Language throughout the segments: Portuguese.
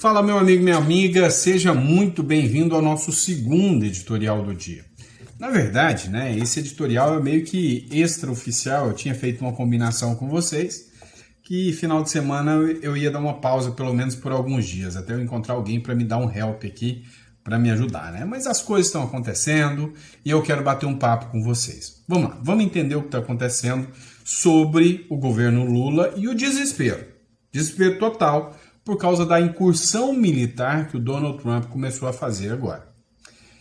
Fala, meu amigo, minha amiga, seja muito bem-vindo ao nosso segundo editorial do dia. Na verdade, né, esse editorial é meio que extraoficial. Eu tinha feito uma combinação com vocês que final de semana eu ia dar uma pausa pelo menos por alguns dias, até eu encontrar alguém para me dar um help aqui, para me ajudar, né? Mas as coisas estão acontecendo e eu quero bater um papo com vocês. Vamos lá, vamos entender o que está acontecendo sobre o governo Lula e o desespero. Desespero total por causa da incursão militar que o Donald Trump começou a fazer agora.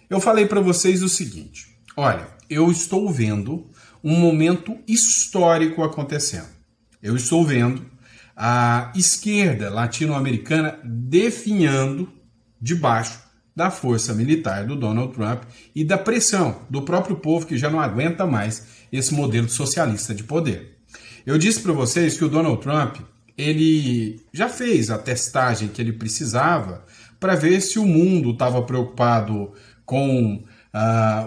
Eu falei para vocês o seguinte: olha, eu estou vendo um momento histórico acontecendo. Eu estou vendo a esquerda latino-americana definhando debaixo da força militar do Donald Trump e da pressão do próprio povo que já não aguenta mais esse modelo socialista de poder. Eu disse para vocês que o Donald Trump, ele já fez a testagem que ele precisava para ver se o mundo estava preocupado com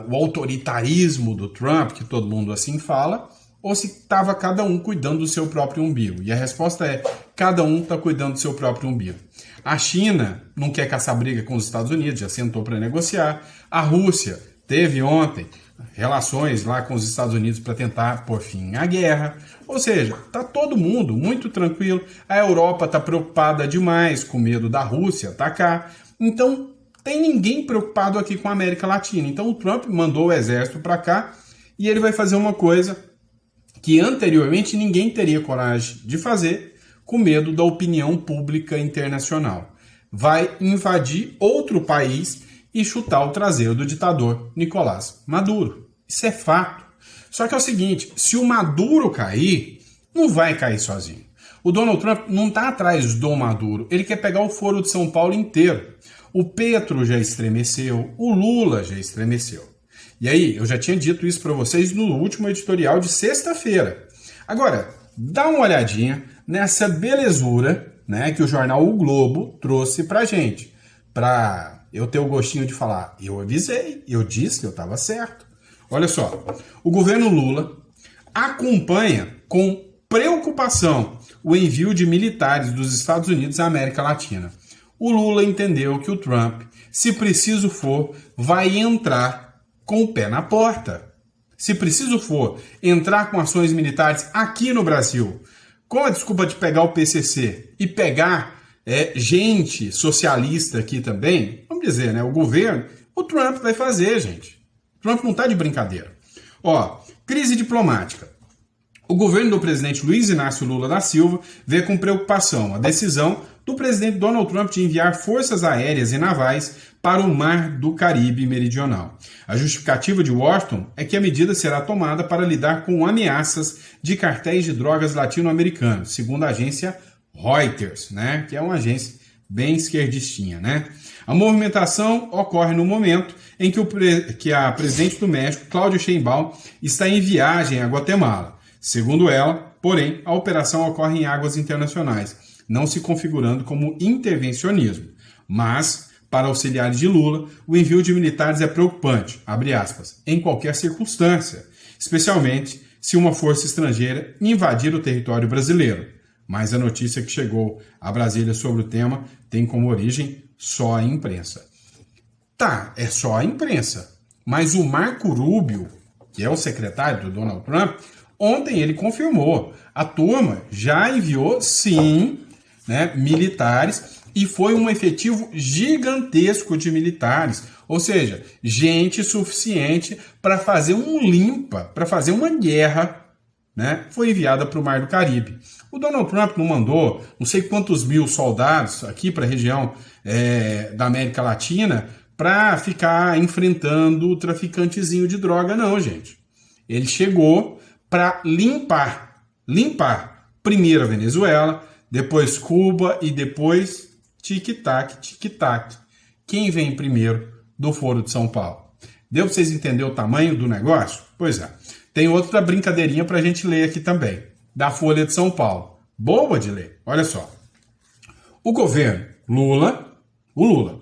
o autoritarismo do Trump, que todo mundo assim fala, ou se estava cada um cuidando do seu próprio umbigo. E a resposta é: cada um está cuidando do seu próprio umbigo. A China não quer caçar briga com os Estados Unidos, já sentou para negociar. A Rússia teve ontem relações lá com os Estados Unidos para tentar pôr fim à guerra. Ou seja, está todo mundo muito tranquilo. A Europa está preocupada demais, com medo da Rússia atacar. Então, tem ninguém preocupado aqui com a América Latina. Então, o Trump mandou o exército para cá e ele vai fazer uma coisa que anteriormente ninguém teria coragem de fazer, com medo da opinião pública internacional. Vai invadir outro país e chutar o traseiro do ditador Nicolás Maduro. Isso é fato. Só que é o seguinte: se o Maduro cair, não vai cair sozinho. O Donald Trump não está atrás do Maduro, ele quer pegar o Foro de São Paulo inteiro. O Petro já estremeceu, o Lula já estremeceu. E aí, eu já tinha dito isso para vocês no último editorial de sexta-feira. Agora, dá uma olhadinha nessa belezura, né, que o jornal O Globo trouxe pra gente. Pra eu ter o gostinho de falar: eu avisei, eu disse que eu estava certo. Olha só, o governo Lula acompanha com preocupação o envio de militares dos Estados Unidos à América Latina. O Lula entendeu que o Trump, se preciso for, vai entrar com o pé na porta. Se preciso for, entrar com ações militares aqui no Brasil, com a desculpa de pegar o PCC e pegar gente socialista aqui também, vamos dizer, né, o governo, o Trump vai fazer, gente. O Trump não está de brincadeira. Ó, crise diplomática. O governo do presidente Luiz Inácio Lula da Silva vê com preocupação a decisão do presidente Donald Trump de enviar forças aéreas e navais para o Mar do Caribe Meridional. A justificativa de Washington é que a medida será tomada para lidar com ameaças de cartéis de drogas latino-americanos, segundo a agência Reuters, né, que é uma agência bem esquerdistinha, né? A movimentação ocorre no momento em que a presidente do México, Claudia Sheinbaum, está em viagem a Guatemala. Segundo ela, porém, a operação ocorre em águas internacionais, não se configurando como intervencionismo. Mas, para auxiliares de Lula, o envio de militares é preocupante, abre aspas, em qualquer circunstância, especialmente se uma força estrangeira invadir o território brasileiro. Mas a notícia que chegou a Brasília sobre o tema tem como origem só a imprensa. Tá, é só a imprensa, mas o Marco Rubio, que é o secretário do Donald Trump, ontem ele confirmou, a turma já enviou, sim, né, militares, e foi um efetivo gigantesco de militares, ou seja, gente suficiente para fazer um limpa, para fazer uma guerra, né, foi enviada para o Mar do Caribe. O Donald Trump não mandou não sei quantos mil soldados aqui para a região da América Latina para ficar enfrentando o traficantezinho de droga, não, gente. Ele chegou para limpar primeiro a Venezuela, depois Cuba e depois tic-tac, tic-tac. Quem vem primeiro do Foro de São Paulo? Deu para vocês entenderem o tamanho do negócio? Pois é. Tem outra brincadeirinha para a gente ler aqui também, da Folha de São Paulo. Boa de ler, olha só. O governo o Lula,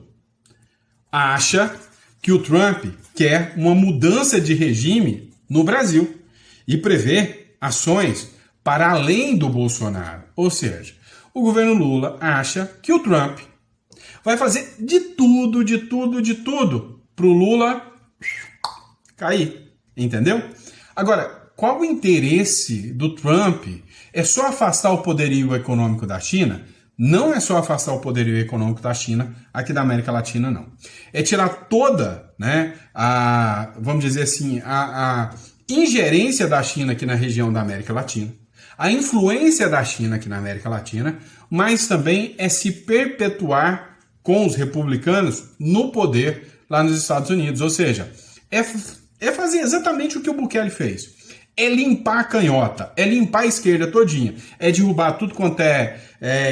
acha que o Trump quer uma mudança de regime no Brasil e prevê ações para além do Bolsonaro. Ou seja, o governo Lula acha que o Trump Vai fazer de tudo para o Lula cair, entendeu? Agora, qual o interesse do Trump? É só afastar o poderio econômico da China? Não é só afastar o poderio econômico da China, aqui da América Latina, não. É tirar toda, né, vamos dizer assim, a ingerência da China aqui na região da América Latina, a influência da China aqui na América Latina, mas também é se perpetuar com os republicanos no poder lá nos Estados Unidos. Ou seja, é fazer exatamente o que o Bukele fez. É limpar a canhota, é limpar a esquerda todinha, é derrubar tudo quanto é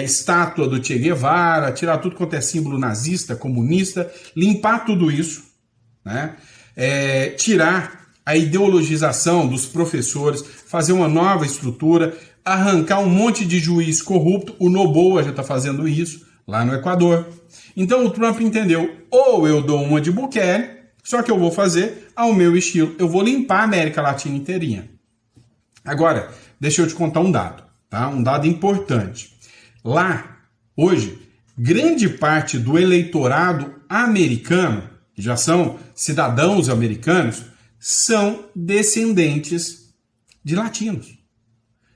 estátua do Che Guevara, tirar tudo quanto é símbolo nazista, comunista, limpar tudo isso, né? Tirar a ideologização dos professores, fazer uma nova estrutura, arrancar um monte de juiz corrupto. O Noboa já está fazendo isso lá no Equador. Então o Trump entendeu, ou eu dou uma de Bukele, só que eu vou fazer ao meu estilo, eu vou limpar a América Latina inteirinha. Agora, deixa eu te contar um dado, tá? Um dado importante. Lá, hoje, grande parte do eleitorado americano, que já são cidadãos americanos, são descendentes de latinos.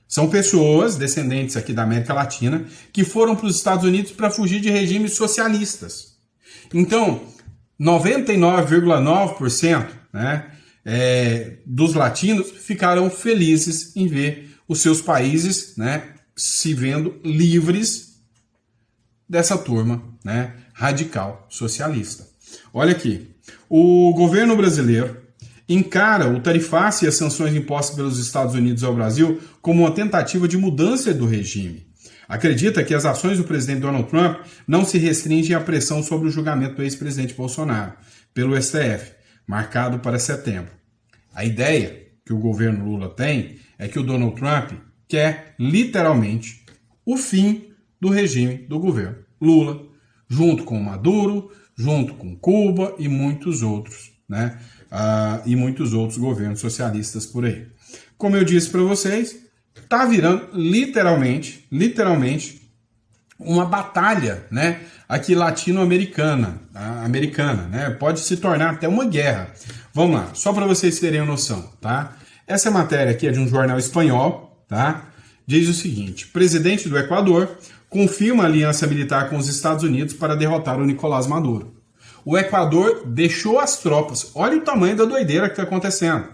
São pessoas, descendentes aqui da América Latina, que foram para os Estados Unidos para fugir de regimes socialistas. Então, 99,9%, né, dos latinos ficaram felizes em ver os seus países, né, se vendo livres dessa turma, né, radical socialista. Olha aqui, o governo brasileiro encara o tarifaço e as sanções impostas pelos Estados Unidos ao Brasil como uma tentativa de mudança do regime. Acredita que as ações do presidente Donald Trump não se restringem à pressão sobre o julgamento do ex-presidente Bolsonaro pelo STF, marcado para setembro. A ideia que o governo Lula tem é que o Donald Trump quer, literalmente, o fim do regime do governo Lula, junto com Maduro, junto com Cuba e muitos outros, né? E muitos outros governos socialistas por aí. Como eu disse para vocês, está virando literalmente uma batalha, né, aqui latino-americana, né? Pode se tornar até uma guerra. Vamos lá, só para vocês terem uma noção, tá? Essa matéria aqui é de um jornal espanhol, tá? Diz o seguinte: presidente do Equador confirma aliança militar com os Estados Unidos para derrotar o Nicolás Maduro. O Equador deixou as tropas, olha o tamanho da doideira que está acontecendo.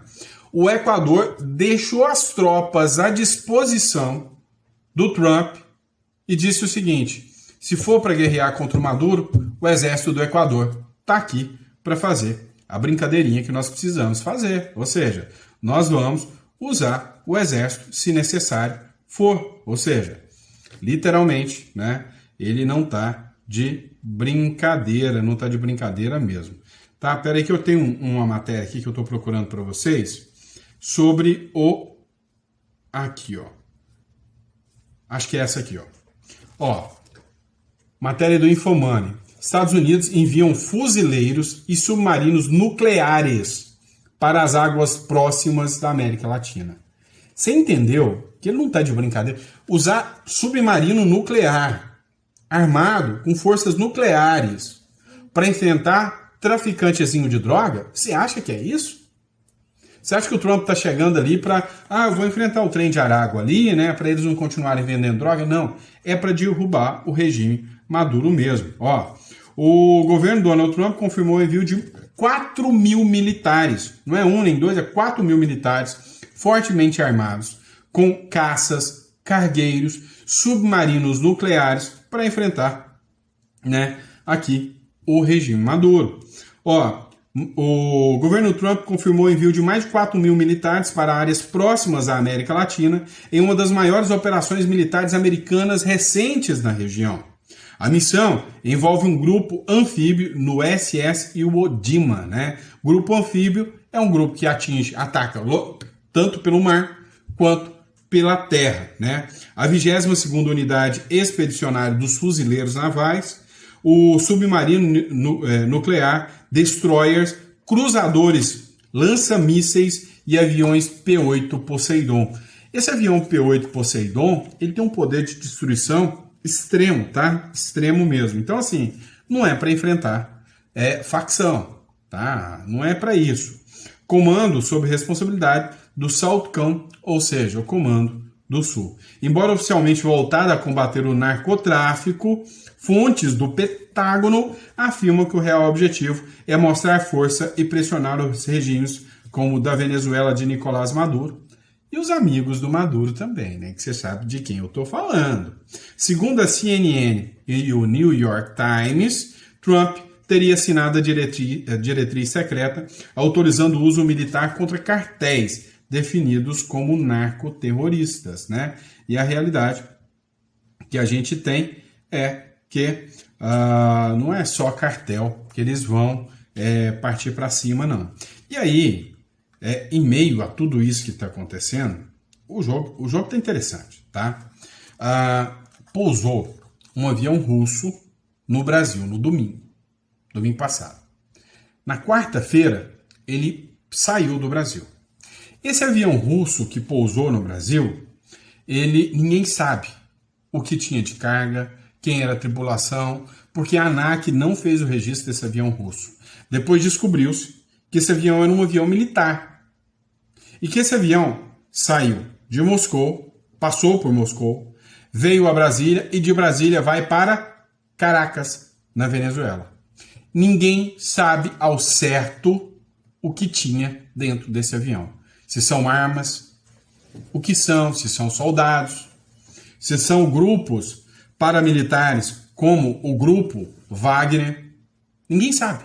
O Equador deixou as tropas à disposição do Trump e disse o seguinte: se for para guerrear contra o Maduro, o exército do Equador está aqui para fazer a brincadeirinha que nós precisamos fazer. Ou seja, nós vamos usar o exército se necessário for. Ou seja, literalmente, né, ele não está de brincadeira, não está de brincadeira mesmo. Tá, peraí que eu tenho uma matéria aqui que eu estou procurando para vocês sobre o... Aqui, ó. Acho que é essa aqui, ó. Ó, matéria do Infomoney. Estados Unidos enviam fuzileiros e submarinos nucleares para as águas próximas da América Latina. Você entendeu que ele não está de brincadeira? Usar submarino nuclear armado com forças nucleares para enfrentar traficantezinho de droga? Você acha que é isso? Você acha que o Trump está chegando ali para... eu vou enfrentar o trem de Aragua ali, né, para eles não continuarem vendendo droga? Não, é para derrubar o regime Maduro mesmo. Ó, o governo Donald Trump confirmou o envio de 4 mil militares, não é um nem dois, é 4 mil militares fortemente armados, com caças, cargueiros, submarinos nucleares para enfrentar, né, aqui o regime Maduro. Ó, o governo Trump confirmou o envio de mais de 4 mil militares para áreas próximas à América Latina em uma das maiores operações militares americanas recentes na região. A missão envolve um grupo anfíbio no SS Iwo Jima, né? O grupo anfíbio é um grupo que ataca tanto pelo mar quanto pela terra, né? A 22ª Unidade Expedicionária dos Fuzileiros Navais, o submarino nuclear, destroyers, cruzadores, lança-mísseis e aviões P-8 Poseidon. Esse avião P-8 Poseidon, ele tem um poder de destruição extremo, tá? Extremo mesmo. Então, assim, não é para enfrentar facção, tá? Não é para isso. Comando sob responsabilidade do SOUTHCOM, ou seja, o Comando do Sul. Embora oficialmente voltada a combater o narcotráfico, fontes do Pentágono afirmam que o real objetivo é mostrar força e pressionar os regimes como o da Venezuela de Nicolás Maduro e os amigos do Maduro também, né? Que você sabe de quem eu estou falando. Segundo a CNN e o New York Times, Trump teria assinado a diretriz secreta autorizando o uso militar contra cartéis definidos como narcoterroristas, né? E a realidade que a gente tem é que não é só cartel que eles vão partir para cima, não. E aí, em meio a tudo isso que está acontecendo, o jogo está interessante, tá? Pousou um avião russo no Brasil no domingo passado. Na quarta-feira, ele saiu do Brasil. Esse avião russo que pousou no Brasil, ninguém sabe o que tinha de carga, quem era a tripulação, porque a ANAC não fez o registro desse avião russo. Depois descobriu-se que esse avião era um avião militar. E que esse avião saiu de Moscou, passou por Moscou, veio a Brasília e de Brasília vai para Caracas, na Venezuela. Ninguém sabe ao certo o que tinha dentro desse avião. Se são armas, o que são, se são soldados, se são grupos paramilitares como o grupo Wagner. Ninguém sabe.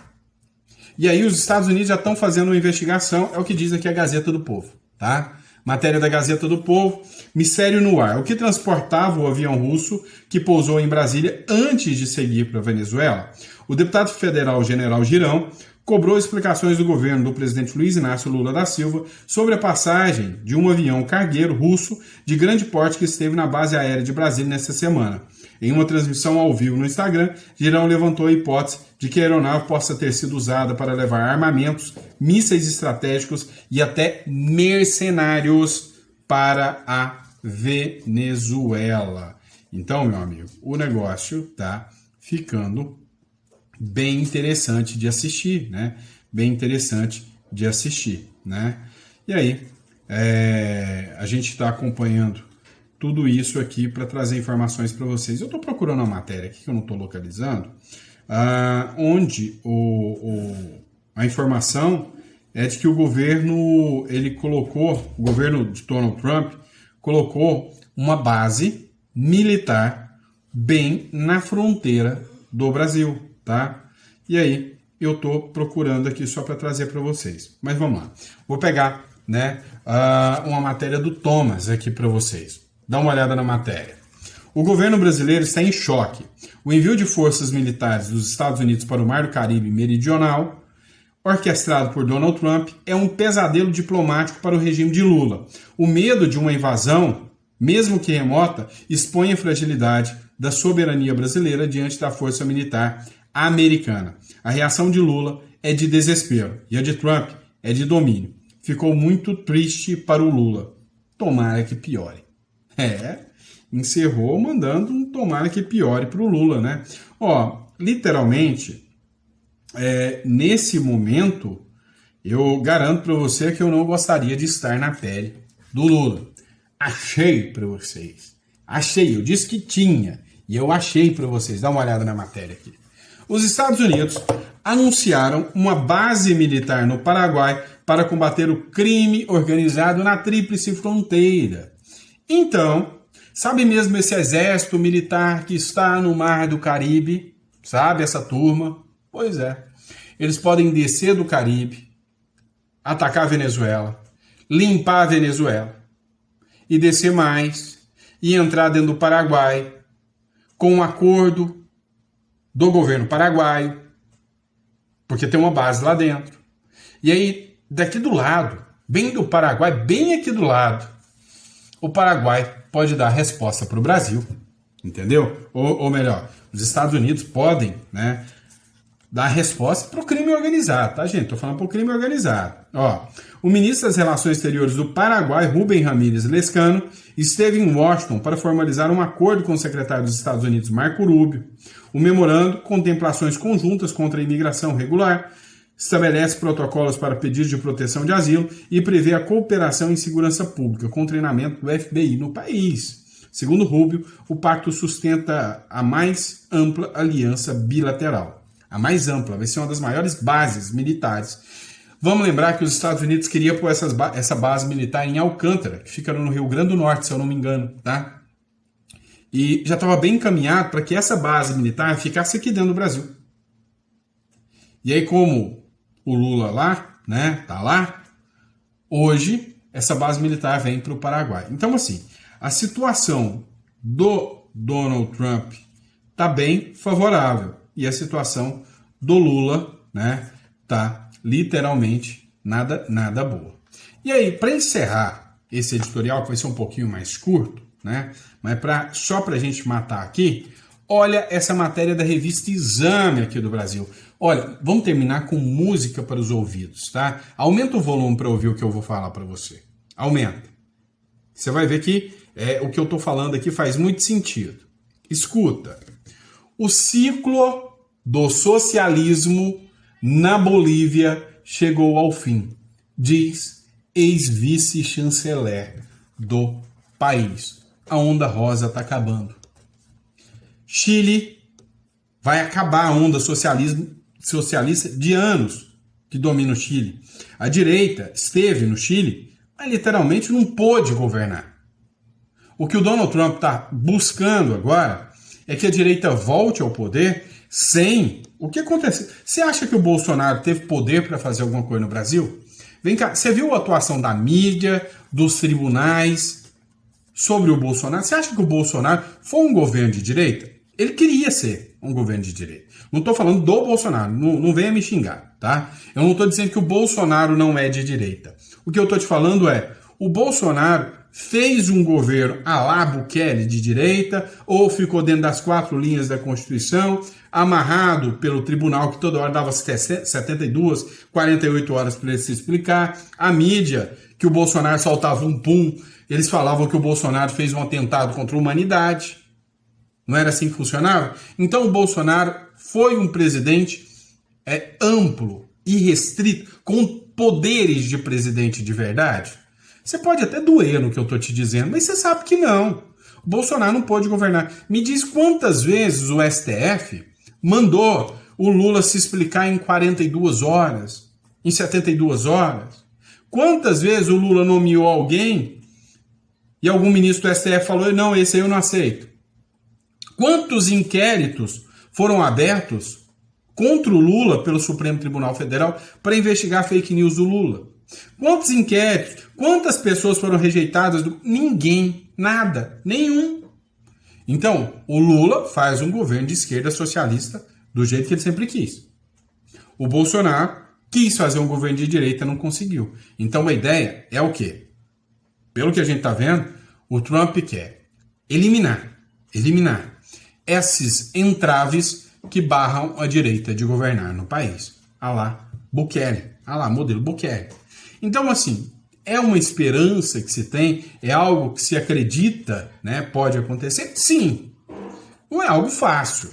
E aí os Estados Unidos já estão fazendo uma investigação, é o que diz aqui a Gazeta do Povo, tá? Matéria da Gazeta do Povo, mistério no ar. O que transportava o avião russo que pousou em Brasília antes de seguir para a Venezuela? O deputado federal General Girão cobrou explicações do governo do presidente Luiz Inácio Lula da Silva sobre a passagem de um avião cargueiro russo de grande porte que esteve na base aérea de Brasília nesta semana. Em uma transmissão ao vivo no Instagram, Girão levantou a hipótese de que a aeronave possa ter sido usada para levar armamentos, mísseis estratégicos e até mercenários para a Venezuela. Então, meu amigo, o negócio está ficando bem interessante de assistir, né? Bem interessante de assistir, né? E aí, a gente está acompanhando tudo isso aqui para trazer informações para vocês. Eu estou procurando uma matéria aqui que eu não estou localizando, onde a informação é de que o governo, o governo de Donald Trump colocou uma base militar bem na fronteira do Brasil, tá? E aí eu estou procurando aqui só para trazer para vocês. Mas vamos lá. Vou pegar, né, uma matéria do Thomas aqui para vocês. Dá uma olhada na matéria. O governo brasileiro está em choque. O envio de forças militares dos Estados Unidos para o Mar do Caribe Meridional, orquestrado por Donald Trump, é um pesadelo diplomático para o regime de Lula. O medo de uma invasão, mesmo que remota, expõe a fragilidade da soberania brasileira diante da força militar americana. A reação de Lula é de desespero e a de Trump é de domínio. Ficou muito triste para o Lula. Tomara que piore. Encerrou mandando um tomara que piore para o Lula, né? Literalmente, nesse momento, eu garanto para você que eu não gostaria de estar na pele do Lula. Achei para vocês. Eu disse que tinha, e eu achei para vocês. Dá uma olhada na matéria aqui. Os Estados Unidos anunciaram uma base militar no Paraguai para combater o crime organizado na Tríplice Fronteira. Então, sabe mesmo esse exército militar que está no Mar do Caribe? Sabe essa turma? Pois é. Eles podem descer do Caribe, atacar a Venezuela, limpar a Venezuela e descer mais e entrar dentro do Paraguai com um acordo do governo paraguaio, porque tem uma base lá dentro. E aí, daqui do lado, bem do Paraguai, bem aqui do lado, o Paraguai pode dar resposta para o Brasil, entendeu? Ou melhor, os Estados Unidos podem, né, dar resposta para o crime organizado, tá, gente? Tô falando para o crime organizado. Ó, o ministro das Relações Exteriores do Paraguai, Rubem Ramírez Lescano, esteve em Washington para formalizar um acordo com o secretário dos Estados Unidos, Marco Rubio. O memorando contempla ações conjuntas contra a imigração regular, estabelece protocolos para pedidos de proteção de asilo e prevê a cooperação em segurança pública com treinamento do FBI no país. Segundo Rubio, o pacto sustenta a mais ampla aliança bilateral. A mais ampla, vai ser uma das maiores bases militares. Vamos lembrar que os Estados Unidos queriam pôr essa base militar em Alcântara, que fica no Rio Grande do Norte, se eu não me engano, tá? E já estava bem encaminhado para que essa base militar ficasse aqui dentro do Brasil. E aí, como o Lula lá, né, tá lá, hoje essa base militar vem para o Paraguai. Então, assim, a situação do Donald Trump tá bem favorável. E a situação do Lula, né, tá literalmente nada boa. E aí, para encerrar esse editorial, que vai ser um pouquinho mais curto, né, mas só para a gente matar aqui, olha essa matéria da revista Exame aqui do Brasil. Olha, vamos terminar com música para os ouvidos, tá? Aumenta o volume para ouvir o que eu vou falar para você. Aumenta. Você vai ver que o que eu estou falando aqui faz muito sentido. Escuta. O ciclo do socialismo na Bolívia chegou ao fim, diz ex-vice-chanceler do país. A onda rosa está acabando. Chile vai acabar a onda socialista de anos que domina o Chile. A direita esteve no Chile, mas literalmente não pôde governar. O que o Donald Trump está buscando agora é que a direita volte ao poder sem... O que aconteceu? Você acha que o Bolsonaro teve poder para fazer alguma coisa no Brasil? Vem cá, você viu a atuação da mídia, dos tribunais sobre o Bolsonaro? Você acha que o Bolsonaro foi um governo de direita? Ele queria ser um governo de direita. Não estou falando do Bolsonaro, não venha me xingar, tá? Eu não estou dizendo que o Bolsonaro não é de direita. O que eu estou te falando é, o Bolsonaro fez um governo à la Bukele de direita, ou ficou dentro das 4 linhas da Constituição, amarrado pelo tribunal que toda hora dava 72, 48 horas para ele se explicar, a mídia, que o Bolsonaro soltava um pum, eles falavam que o Bolsonaro fez um atentado contra a humanidade. Não era assim que funcionava? Então o Bolsonaro foi um presidente amplo, irrestrito, com poderes de presidente de verdade? Você pode até doer no que eu estou te dizendo, mas você sabe que não. O Bolsonaro não pode governar. Me diz quantas vezes o STF mandou o Lula se explicar em 42 horas, em 72 horas? Quantas vezes o Lula nomeou alguém e algum ministro do STF falou, não, esse aí eu não aceito? Quantos inquéritos foram abertos contra o Lula pelo Supremo Tribunal Federal para investigar fake news do Lula? Quantos inquéritos? Quantas pessoas foram rejeitadas? Ninguém. Nada. Nenhum. Então, o Lula faz um governo de esquerda socialista do jeito que ele sempre quis. O Bolsonaro quis fazer um governo de direita, não conseguiu. Então, a ideia é o quê? Pelo que a gente está vendo, o Trump quer eliminar esses entraves que barram a direita de governar no país. A lá Bukele. A lá modelo Bukele. Então, assim, é uma esperança que se tem, é algo que se acredita, né, pode acontecer? Sim. Não é algo fácil,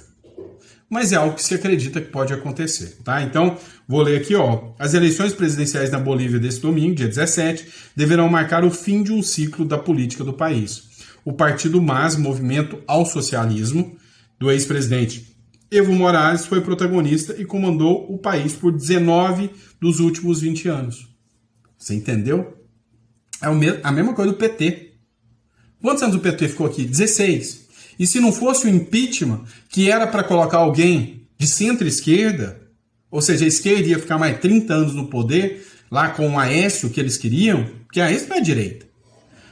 mas é algo que se acredita que pode acontecer, tá? Então, vou ler aqui, ó. As eleições presidenciais na Bolívia desse domingo, dia 17, deverão marcar o fim de um ciclo da política do país. O partido MAS, Movimento ao Socialismo, do ex-presidente Evo Morales, foi protagonista e comandou o país por 19 dos últimos 20 anos. Você entendeu? É a mesma coisa do PT. Quantos anos o PT ficou aqui? 16. E se não fosse o impeachment, que era para colocar alguém de centro-esquerda, ou seja, a esquerda ia ficar mais 30 anos no poder, lá com o Aécio que eles queriam, porque a Aécio não é direita.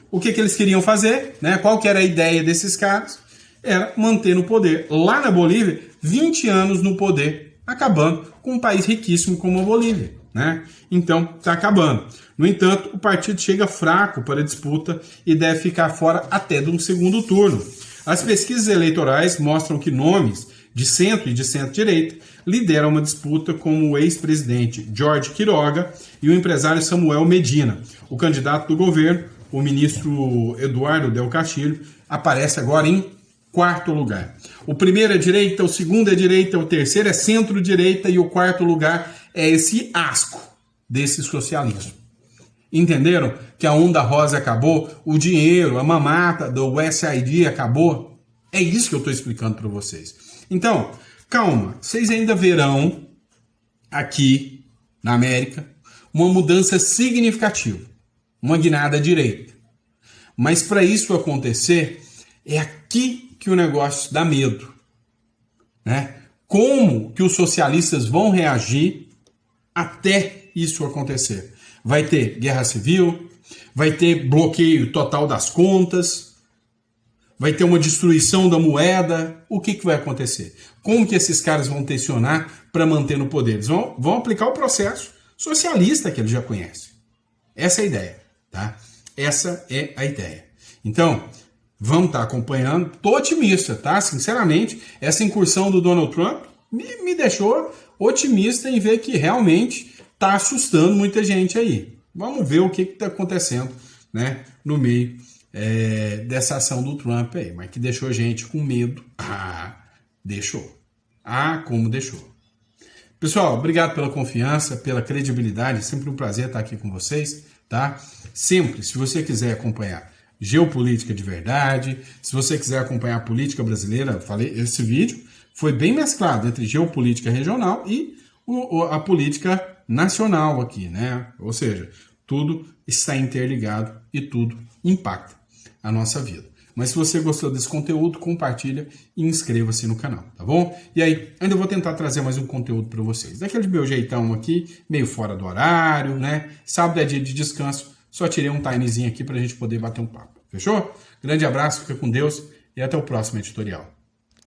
O que eles queriam fazer, né? Qual que era a ideia desses caras? Era manter no poder. Lá na Bolívia, 20 anos no poder, acabando com um país riquíssimo como a Bolívia, né? Então, está acabando. No entanto, o partido chega fraco para a disputa e deve ficar fora até de um segundo turno. As pesquisas eleitorais mostram que nomes de centro e de centro-direita, lidera uma disputa com o ex-presidente Jorge Quiroga e o empresário Samuel Medina. O candidato do governo, o ministro Eduardo Del Castillo, aparece agora em quarto lugar. O primeiro é direita, o segundo é direita, o terceiro é centro-direita e o quarto lugar é esse asco desse socialismo. Entenderam que a onda rosa acabou, o dinheiro, a mamata do USAID acabou? É isso que eu estou explicando para vocês. Então, calma, vocês ainda verão aqui na América uma mudança significativa, uma guinada à direita. Mas para isso acontecer, é aqui que o negócio dá medo, né? Como que os socialistas vão reagir até isso acontecer? Vai ter guerra civil, vai ter bloqueio total das contas, vai ter uma destruição da moeda. O que vai acontecer? Como que esses caras vão tensionar para manter no poder? Eles vão aplicar o processo socialista que eles já conhecem. Essa é a ideia, tá? Essa é a ideia. Então, vamos estar acompanhando. Tô otimista, tá? Sinceramente, essa incursão do Donald Trump me deixou otimista em ver que realmente está assustando muita gente aí. Vamos ver o que está acontecendo, né, no meio dessa ação do Trump aí, mas que deixou gente com medo. Deixou. Como deixou. Pessoal, obrigado pela confiança, pela credibilidade. É sempre um prazer estar aqui com vocês, tá? Sempre, se você quiser acompanhar geopolítica de verdade, se você quiser acompanhar a política brasileira, eu falei, esse vídeo foi bem mesclado entre geopolítica regional e a política nacional aqui, né? Ou seja, tudo está interligado e tudo impacta a nossa vida. Mas se você gostou desse conteúdo, compartilha e inscreva-se no canal, tá bom? E aí, ainda vou tentar trazer mais um conteúdo para vocês. Daquele meu jeitão aqui, meio fora do horário, né? Sábado é dia de descanso, só tirei um timezinho aqui para a gente poder bater um papo. Fechou? Grande abraço, fica com Deus e até o próximo editorial.